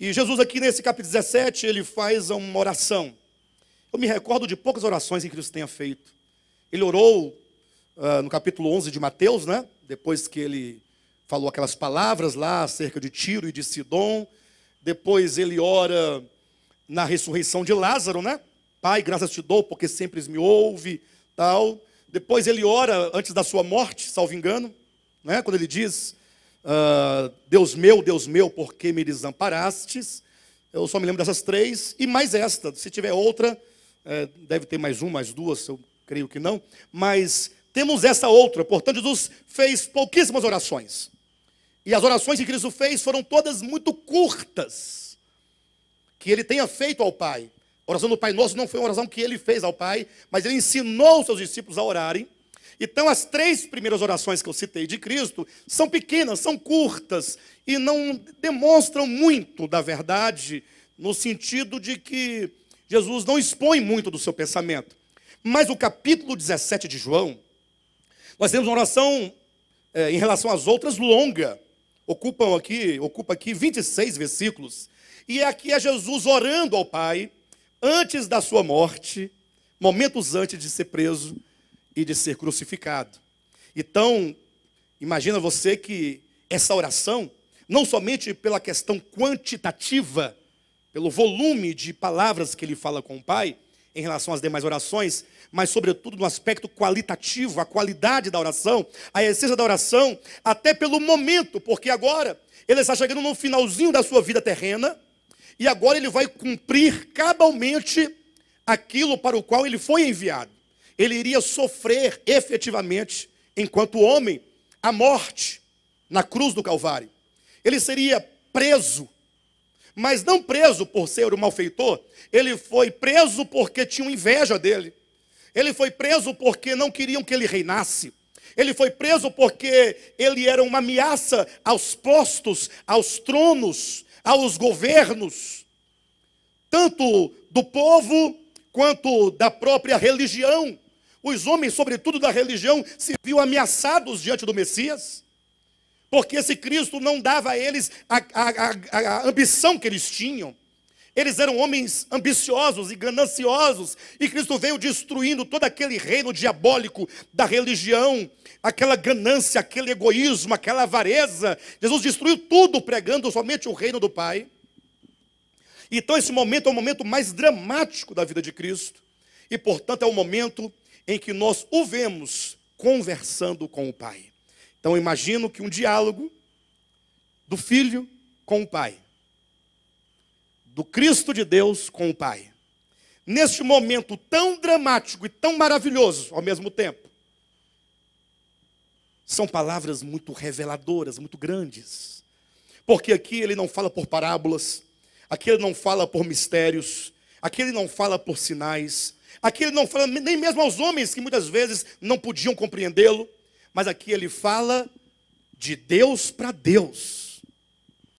E Jesus aqui nesse capítulo 17, ele faz uma oração. Eu me recordo de poucas orações em que Cristo tenha feito. Ele orou no capítulo 11 de Mateus, né? Depois que ele falou aquelas palavras lá acerca de Tiro e de Sidom. Depois ele ora na ressurreição de Lázaro, né? Pai, graças te dou porque sempre me ouve, tal. Depois ele ora antes da sua morte, salvo engano, né? Quando ele diz, Deus meu, por que me desamparastes? Eu só me lembro dessas três. E mais esta, se tiver outra, deve ter mais uma, mais duas, eu creio que não. Mas temos essa outra. Portanto, Jesus fez pouquíssimas orações. E as orações que Cristo fez foram todas muito curtas, que ele tenha feito ao Pai. A oração do Pai Nosso não foi uma oração que ele fez ao Pai, mas ele ensinou os seus discípulos a orarem. Então, as três primeiras orações que eu citei de Cristo são pequenas, são curtas e não demonstram muito da verdade, no sentido de que Jesus não expõe muito do seu pensamento. Mas o capítulo 17 de João, nós temos uma oração em relação às outras longa. Ocupa aqui 26 versículos. E aqui é Jesus orando ao Pai antes da sua morte, momentos antes de ser preso e de ser crucificado. Então, imagina você que essa oração, não somente pela questão quantitativa, pelo volume de palavras que ele fala com o Pai, em relação às demais orações, mas sobretudo no aspecto qualitativo, a qualidade da oração, a essência da oração, até pelo momento, porque agora ele está chegando no finalzinho da sua vida terrena, e agora ele vai cumprir cabalmente aquilo para o qual ele foi enviado. Ele iria sofrer efetivamente, enquanto homem, a morte na cruz do Calvário. Ele seria preso, mas não preso por ser um malfeitor. Ele foi preso porque tinham inveja dele. Ele foi preso porque não queriam que ele reinasse. Ele foi preso porque ele era uma ameaça aos postos, aos tronos, aos governos, tanto do povo quanto da própria religião. Os homens, sobretudo da religião, se viam ameaçados diante do Messias, porque esse Cristo não dava a eles a ambição que eles tinham. Eles eram homens ambiciosos e gananciosos, e Cristo veio destruindo todo aquele reino diabólico da religião, aquela ganância, aquele egoísmo, aquela avareza. Jesus destruiu tudo pregando somente o reino do Pai. Então esse momento é o momento mais dramático da vida de Cristo, e portanto é o momento em que nós o vemos conversando com o Pai. Então eu imagino que um diálogo do Filho com o Pai, do Cristo de Deus com o Pai, neste momento tão dramático e tão maravilhoso ao mesmo tempo, são palavras muito reveladoras, muito grandes, porque aqui ele não fala por parábolas, aqui ele não fala por mistérios, aqui ele não fala por sinais, aqui ele não fala nem mesmo aos homens que muitas vezes não podiam compreendê-lo, mas aqui ele fala de Deus para Deus.